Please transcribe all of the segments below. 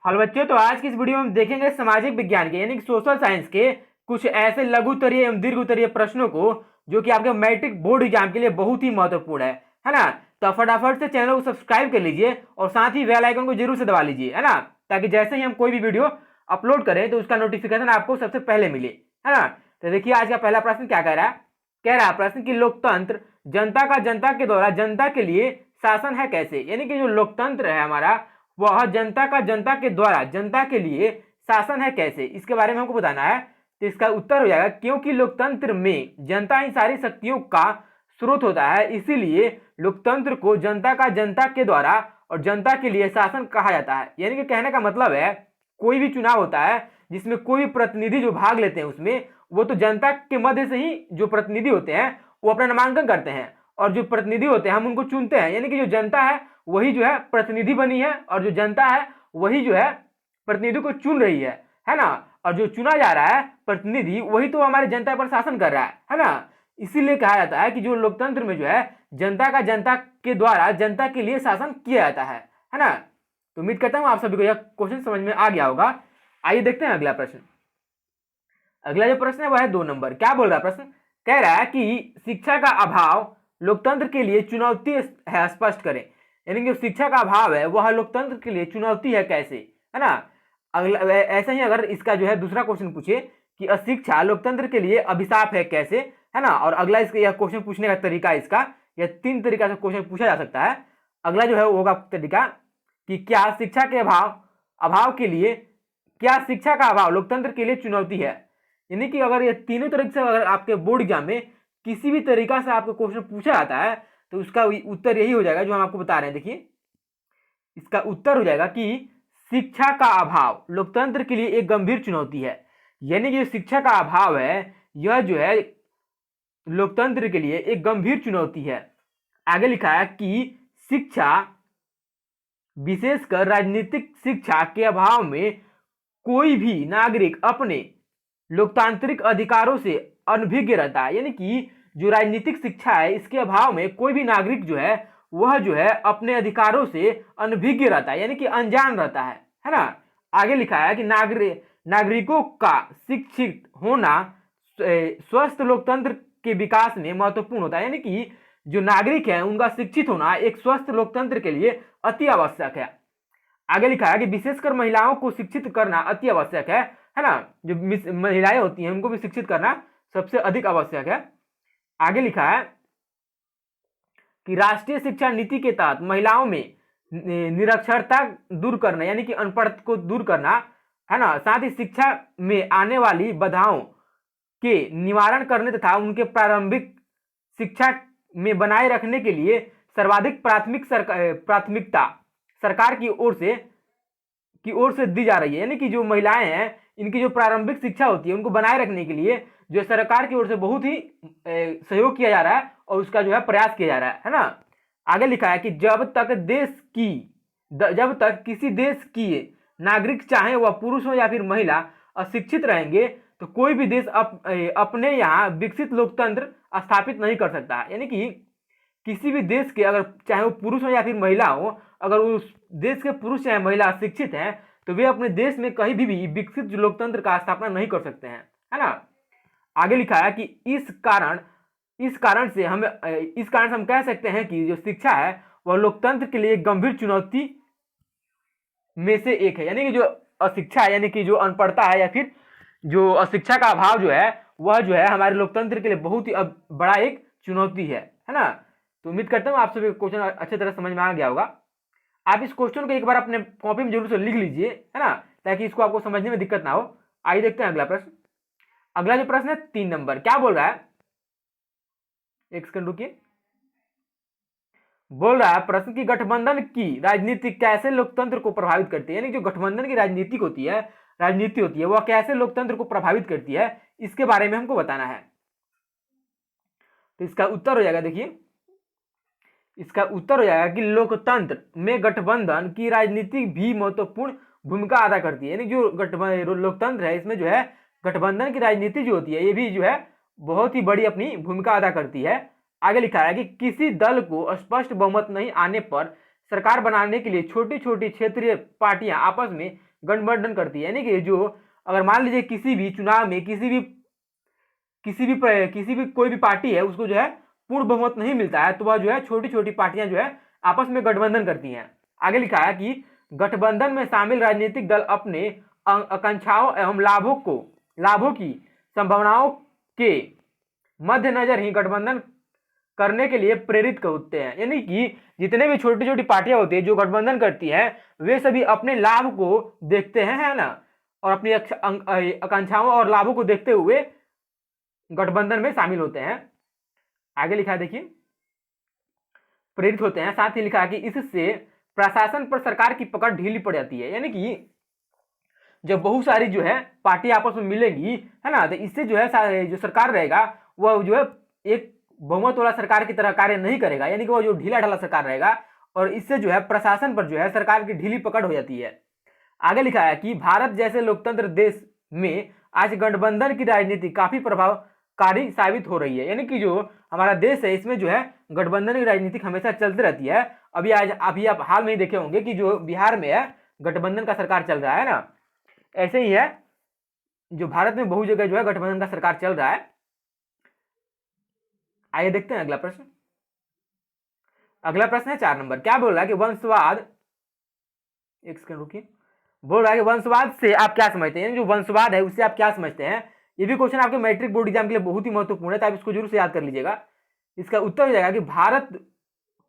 Hello बच्चों, तो आज की इस वीडियो में हम देखेंगे सामाजिक विज्ञान के यानी कि सोशल साइंस के कुछ ऐसे लघु उत्तरीय एवं दीर्घ उत्तरीय प्रश्नों को जो कि आपके मैट्रिक बोर्ड एग्जाम के लिए बहुत ही महत्वपूर्ण है ना। तो फटाफट से चैनल को सब्सक्राइब कर लीजिए और साथ ही बेल आइकन को जरूर से दबा लीजिए, है ना, ताकि जैसे ही हम कोई भी वीडियो अपलोड करें तो उसका नोटिफिकेशन आपको सबसे पहले मिले, है ना। तो देखिए आज का पहला प्रश्न क्या कह रहा है। कह रहा है प्रश्न की लोकतंत्र जनता का जनता के द्वारा जनता के लिए शासन है कैसे। यानी कि जो लोकतंत्र है हमारा वह जनता का जनता के द्वारा जनता के लिए शासन है कैसे, इसके बारे में हमको बताना है। तो इसका उत्तर हो जाएगा क्योंकि लोकतंत्र में जनता इन सारी शक्तियों का स्रोत होता है, इसीलिए लोकतंत्र को जनता का जनता के द्वारा और जनता के लिए शासन कहा जाता है। यानी कि कहने का मतलब है कोई भी चुनाव होता है जिसमें कोई भी प्रतिनिधि जो भाग लेते हैं उसमें वो तो जनता के मध्य से ही जो प्रतिनिधि होते हैं वो अपना नामांकन करते हैं और जो प्रतिनिधि होते हैं हम उनको चुनते हैं। यानी कि जो जनता है वही जो है प्रतिनिधि बनी है और जो जनता है वही जो है प्रतिनिधि को चुन रही है ना। और जो चुना जा रहा है प्रतिनिधि वही तो हमारे जनता पर शासन कर रहा है ना। इसीलिए कहा जाता है कि जो लोकतंत्र में जो है जनता का जनता के द्वारा जनता के लिए शासन किया जाता है ना। तो उम्मीद करता हूं आप सभी को यह क्वेश्चन समझ में आ गया होगा। आइए देखते हैं अगला प्रश्न। अगला जो प्रश्न है वह है 2 नंबर। क्या बोल रहा है प्रश्न। कह रहा है कि शिक्षा का अभाव लोकतंत्र के लिए चुनौती है, स्पष्ट करें। यानी कि शिक्षा का अभाव है वह लोकतंत्र के लिए चुनौती है कैसे, है ना। अगला ऐसे ही अगर इसका जो है दूसरा क्वेश्चन पूछे कि अशिक्षा लोकतंत्र के लिए अभिशाप है कैसे, है ना। और अगला इसका यह क्वेश्चन पूछने का तरीका इसका यह 3 तरीका से क्वेश्चन पूछा जा सकता है। अगला जो है वो होगा तरीका कि क्या शिक्षा के अभाव के लिए क्या शिक्षा का अभाव लोकतंत्र के लिए चुनौती है। यानी कि अगर ये तीनों तरीके से अगर आपके बोर्ड एग्जाम में किसी भी तरीका से आपको क्वेश्चन पूछा जाता है तो उसका उत्तर यही हो जाएगा जो हम आपको बता रहे हैं। देखिए इसका उत्तर हो जाएगा कि शिक्षा का अभाव लोकतंत्र के लिए एक गंभीर चुनौती है। यानी कि शिक्षा का अभाव है यह जो है लोकतंत्र के लिए एक गंभीर चुनौती है। आगे लिखा है कि शिक्षा विशेषकर राजनीतिक शिक्षा के अभाव में कोई भी नागरिक अपने लोकतांत्रिक अधिकारों से अनभिज्ञ रहता है। यानी कि जो राजनीतिक शिक्षा है इसके अभाव में कोई भी नागरिक जो है वह जो है अपने अधिकारों से अनभिज्ञ रहता है, यानी कि अनजान रहता है ना। आगे लिखा है कि नागरिकों का शिक्षित होना स्वस्थ लोकतंत्र के विकास में महत्वपूर्ण होता है। यानी कि जो नागरिक है उनका शिक्षित होना एक स्वस्थ लोकतंत्र के लिए अति आवश्यक है। आगे लिखा है कि विशेषकर महिलाओं को शिक्षित करना अति आवश्यक है ना। जो महिलाएं होती हैं उनको भी शिक्षित करना सबसे अधिक आवश्यक है। आगे लिखा है कि राष्ट्रीय शिक्षा नीति के तहत महिलाओं में निरक्षरता दूर करना यानी कि अनपढ़ को दूर करना, है ना, साथ ही शिक्षा में आने वाली बाधाओं के निवारण करने तथा उनके प्रारंभिक शिक्षा में बनाए रखने के लिए सर्वाधिक प्राथमिकता सरकार की ओर से दी जा रही है। यानी कि जो महिलाएं हैं इनकी जो प्रारंभिक शिक्षा होती है उनको बनाए रखने के लिए जो सरकार की ओर से बहुत ही सहयोग किया जा रहा है और उसका जो है प्रयास किया जा रहा है ना। आगे लिखा है कि जब तक किसी देश की नागरिक चाहे वह पुरुष हो या फिर महिला अशिक्षित रहेंगे तो कोई भी देश अपने यहाँ विकसित लोकतंत्र स्थापित नहीं कर सकता। यानी कि किसी भी देश के अगर चाहे वो पुरुष हो या फिर महिला हो, अगर उस देश के पुरुष चाहे महिला शिक्षित हैं तो वे अपने देश में कहीं भी विकसित लोकतंत्र का स्थापना नहीं कर सकते हैं, है ना। आगे लिखा है कि इस कारण से हम कह सकते हैं कि जो शिक्षा है वह लोकतंत्र के लिए एक गंभीर चुनौती में से एक है। यानी कि जो अशिक्षा है यानी कि जो अनपढ़ता है या फिर जो अशिक्षा का अभाव जो है वह जो है हमारे लोकतंत्र के लिए बहुत ही बड़ा एक चुनौती है ना। तो उम्मीद करता हूँ आप सभी क्वेश्चन अच्छे तरह समझ में आ गया होगा। आप इस क्वेश्चन को एक बार अपने कॉपी में जरूर से लिख लीजिए, है ना, ताकि इसको आपको समझने में दिक्कत ना हो। आइए देखते हैं अगला प्रश्न। अगला जो प्रश्न है 3 नंबर। क्या बोल रहा है, एक सेकंड रुकिए। बोल रहा है प्रश्न की गठबंधन की राजनीति कैसे लोकतंत्र को प्रभावित करती है। यानी जो गठबंधन की राजनीति होती है वह कैसे लोकतंत्र को प्रभावित करती है इसके बारे में हमको बताना है। तो इसका उत्तर हो जाएगा, देखिए इसका उत्तर हो जाएगा कि लोकतंत्र में गठबंधन की राजनीति भी महत्वपूर्ण भूमिका अदा करती है। यानी जो लोकतंत्र है इसमें जो है गठबंधन की राजनीति जो होती है ये भी जो है बहुत ही बड़ी अपनी भूमिका अदा करती है। आगे लिखा है कि किसी दल को स्पष्ट बहुमत नहीं आने पर सरकार बनाने के लिए छोटी छोटी क्षेत्रीय पार्टियां आपस में गठबंधन करती है। यानी कि जो अगर मान लीजिए किसी भी चुनाव में किसी भी कोई भी पार्टी है उसको जो है पूर्ण बहुमत नहीं मिलता है, तो वह जो है छोटी छोटी पार्टियां जो है आपस में गठबंधन करती हैं। आगे लिखा है कि गठबंधन में शामिल राजनीतिक दल अपने आकांक्षाओं एवं लाभों की संभावनाओं के मद्देनजर ही गठबंधन करने के लिए प्रेरित होते हैं। यानी कि जितने भी छोटी छोटी पार्टियां होती है जो गठबंधन करती हैं, वे सभी अपने लाभ को देखते हैं, है ना, और अपनी आकांक्षाओं और लाभों को देखते हुए गठबंधन में शामिल होते हैं। आगे लिखा है देखिए, प्रेरित होते हैं। साथ ही लिखा है कि इससे प्रशासन पर सरकार की पकड़ ढीली पड़ जाती है। यानी कि जब बहुत सारी जो है पार्टी आपस में मिलेंगी, है ना, तो इससे जो है जो सरकार रहेगा वह जो है एक बहुमत वाला सरकार की तरह कार्य नहीं करेगा। यानी कि वो जो ढीला ढाला सरकार रहेगा, और इससे जो है प्रशासन पर जो है सरकार की ढीली पकड़ हो जाती है। आगे लिखा है कि भारत जैसे लोकतंत्र देश में आज गठबंधन की राजनीति काफी प्रभावकारी साबित हो रही है। यानी कि जो हमारा देश है इसमें जो है गठबंधन की राजनीति हमेशा चलती रहती है। अभी आप हाल में ही देखे होंगे कि जो बिहार में है गठबंधन का सरकार चल रहा है ना, ऐसे ही है जो भारत में बहुत जगह जो है गठबंधन का सरकार चल रहा है। आइए देखते हैं अगला प्रश्न। अगला प्रश्न है 4 नंबर। क्या बोल रहा है कि वंशवाद, एक सेकंड रुकिए, बोल रहा है कि वंशवाद से आप क्या समझते हैं, जो वंशवाद है उससे आप क्या समझते हैं। ये भी क्वेश्चन आपके मैट्रिक बोर्ड एग्जाम के लिए बहुत ही महत्वपूर्ण है, तो आप इसको जरूर से याद कर लीजिएगा। इसका उत्तर हो जाएगा कि भारत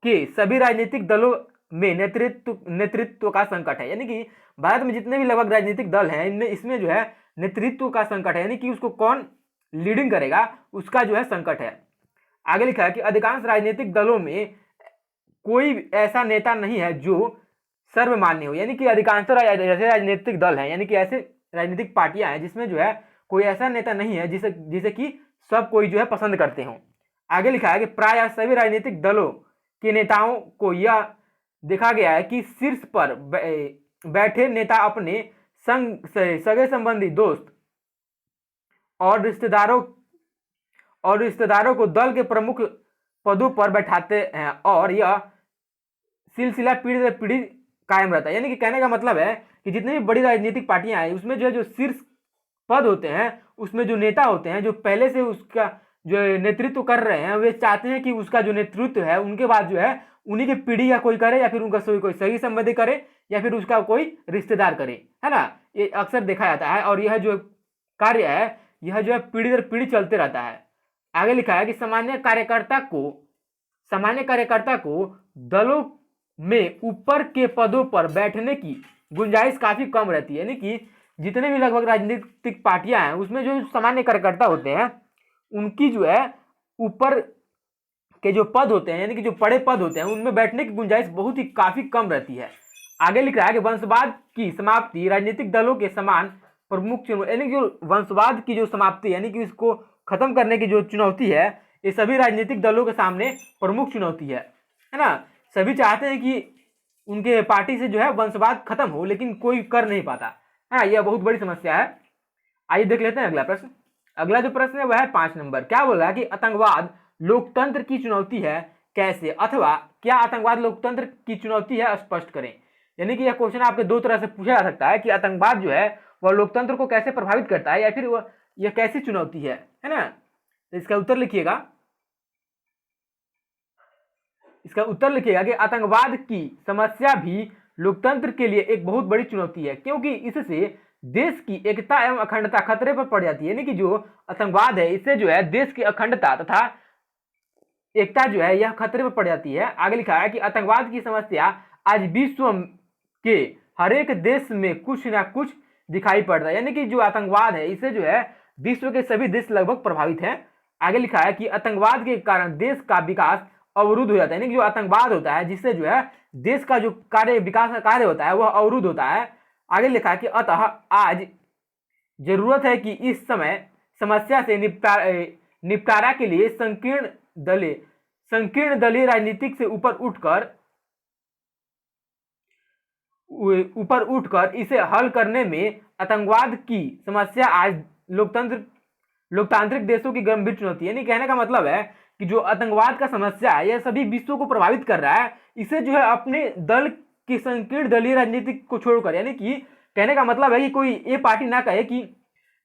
के सभी राजनीतिक दलों में नेतृत्व का संकट है। यानी कि भारत में जितने भी लगभग राजनीतिक दल हैं इनमें इसमें जो है नेतृत्व का संकट है। यानी कि उसको कौन लीडिंग करेगा उसका जो है संकट है। आगे लिखा है कि अधिकांश राजनीतिक दलों में कोई ऐसा नेता नहीं है जो सर्वमान्य हो। यानी कि अधिकांश ऐसे राजनीतिक दल हैं, यानी कि ऐसे राजनीतिक पार्टियां हैं जिसमें जो है कोई ऐसा नेता नहीं है जिसे कि सब कोई जो है पसंद करते हो। आगे लिखा है कि प्राय सभी राजनीतिक दलों के नेताओं को यह देखा गया है कि शीर्ष पर बैठे नेता अपने सगे संबंधी, दोस्त और रिश्तेदारों को दल के प्रमुख पदों पर बैठाते हैं और यह सिलसिला पीढ़ी दर पीढ़ी कायम रहता है। यानी कि कहने का मतलब है कि जितनी भी बड़ी राजनीतिक पार्टियां हैं उसमें जो है जो शीर्ष पद होते हैं उसमें जो नेता होते हैं जो पहले से उसका जो नेतृत्व कर रहे हैं वे चाहते हैं कि उसका जो नेतृत्व है उनके बाद जो है उन्हीं की पीढ़ी या कोई करे, या फिर उनका कोई सही संबंधी करे, या फिर उसका कोई रिश्तेदार करे, है ना। ये अक्सर देखा जाता है और यह जो कार्य है यह जो है पीढ़ी दर पीढ़ी चलते रहता है। आगे लिखा है कि सामान्य कार्यकर्ता को दलों में ऊपर के पदों पर बैठने की गुंजाइश काफी कम रहती है। यानी कि जितने भी लगभग राजनीतिक पार्टियां हैं उसमें जो सामान्य कार्यकर्ता होते हैं उनकी जो है ऊपर के जो पद होते हैं, यानी कि जो बड़े पद होते हैं, उनमें बैठने की गुंजाइश बहुत ही काफी कम रहती है। आगे लिख रहा है कि वंशवाद की समाप्ति राजनीतिक दलों के समान प्रमुख चुनौती, यानी कि जो वंशवाद की जो समाप्ति यानी कि इसको खत्म करने की जो चुनौती है ये सभी राजनीतिक दलों के सामने प्रमुख चुनौती है ना। सभी चाहते हैं कि उनके पार्टी से जो है वंशवाद खत्म हो, लेकिन कोई कर नहीं पाता है। यह बहुत बड़ी समस्या है। आइए देख लेते हैं अगला प्रश्न। अगला जो प्रश्न है वह है 5 नंबर। क्या बोल रहा है कि आतंकवाद लोकतंत्र की चुनौती है कैसे, अथवा क्या आतंकवाद लोकतंत्र की चुनौती है, स्पष्ट करें। यानी कि यह क्वेश्चन आपके दो तरह से पूछा जा सकता है कि आतंकवाद जो है वह लोकतंत्र को कैसे प्रभावित करता है, या फिर वह यह कैसी चुनौती है ना। तो इसका उत्तर लिखिएगा। इसका उत्तर लिखिएगा कि आतंकवाद की समस्या भी लोकतंत्र के लिए एक बहुत बड़ी चुनौती है, क्योंकि इससे देश की एकता एवं अखंडता खतरे पर पड़ जाती है। यानी कि जो आतंकवाद है इससे जो है देश की अखंडता तथा एकता जो है यह खतरे पर पड़ जाती है। आगे लिखा है कि आतंकवाद की समस्या आज विश्व के हर एक देश में कुछ ना कुछ दिखाई पड़ रहा है। यानी कि जो आतंकवाद है इससे जो है विश्व के सभी देश लगभग प्रभावित हैं। आगे लिखा है कि आतंकवाद के कारण देश का विकास अवरुद्ध हो जाता है। यानी कि जो आतंकवाद होता है जिससे जो है देश का जो विकास का कार्य होता है वह अवरुद्ध होता है। आगे लिखा है कि अतः आज जरूरत है कि इस समय समस्या से निपटारा के लिए संकीर्ण दलीय राजनीतिक से ऊपर उठकर इसे हल करने में आतंकवाद की समस्या आज लोकतांत्रिक देशों की गंभीर चुनौती है। यानी कहने का मतलब है कि जो आतंकवाद का समस्या है यह सभी विश्व को प्रभावित कर रहा है। इसे जो है अपने दल की संकीर्ण दलीय राजनीति को छोड़कर, यानी कि कहने का मतलब है कि कोई ये पार्टी ना कहे कि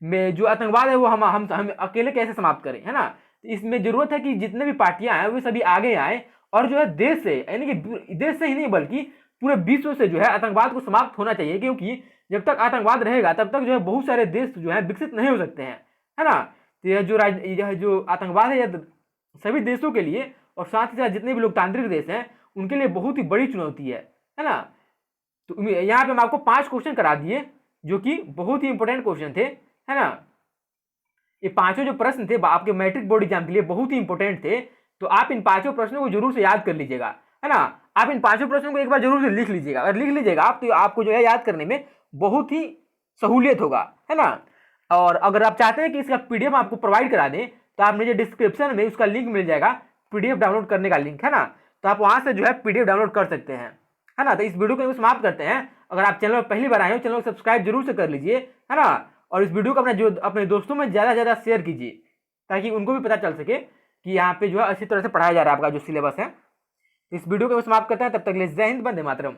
मैं जो आतंकवाद है वो हम अकेले कैसे समाप्त करें, है ना। तो इसमें जरूरत है कि जितने भी पार्टियां हैं वो सभी आगे आए और जो है देश से, यानी कि देश से ही नहीं बल्कि पूरे विश्व से जो है आतंकवाद को समाप्त होना चाहिए, क्योंकि जब तक आतंकवाद रहेगा तब तक जो है बहुत सारे देश जो है विकसित नहीं हो सकते हैं, है ना। तो यह जो आतंकवाद है यह सभी देशों के लिए और साथ ही साथ जितने भी लोकतांत्रिक देश हैं उनके लिए बहुत ही बड़ी चुनौती है ना। तो यहाँ पे हम आपको 5 क्वेश्चन करा दिए जो कि बहुत ही इंपॉर्टेंट क्वेश्चन थे, है ना। ये पांचों जो प्रश्न थे आपके मैट्रिक बोर्ड एग्जाम के लिए बहुत ही इंपॉर्टेंट थे, तो आप इन पांचों प्रश्नों को जरूर से याद कर लीजिएगा, है ना। आप इन पांचों प्रश्नों को एक बार जरूर से लिख लीजिएगा, अगर लिख लीजिएगा आप तो आपको जो है याद करने में बहुत ही सहूलियत होगा, है ना। और अगर आप चाहते हैं कि इसका पीडीएफ आपको प्रोवाइड करा दें तो आप मुझे डिस्क्रिप्शन में उसका लिंक मिल जाएगा, पीडीएफ डाउनलोड करने का लिंक, है ना। तो आप वहां से जो है पीडीएफ डाउनलोड कर सकते हैं, है ना। तो इस वीडियो को समाप्त करते हैं। अगर आप चैनल पर पहली बार आए हो चैनल को सब्सक्राइब जरूर से कर लीजिए, है ना। और इस वीडियो को अपने दोस्तों में ज़्यादा से ज़्यादा शेयर कीजिए ताकि उनको भी पता चल सके कि यहाँ पे जो है अच्छी तरह से पढ़ाया जा रहा है आपका जो सिलेबस है। इस वीडियो को समाप्त करते हैं, तब तक के लिए जय हिंद, वंदे मातरम।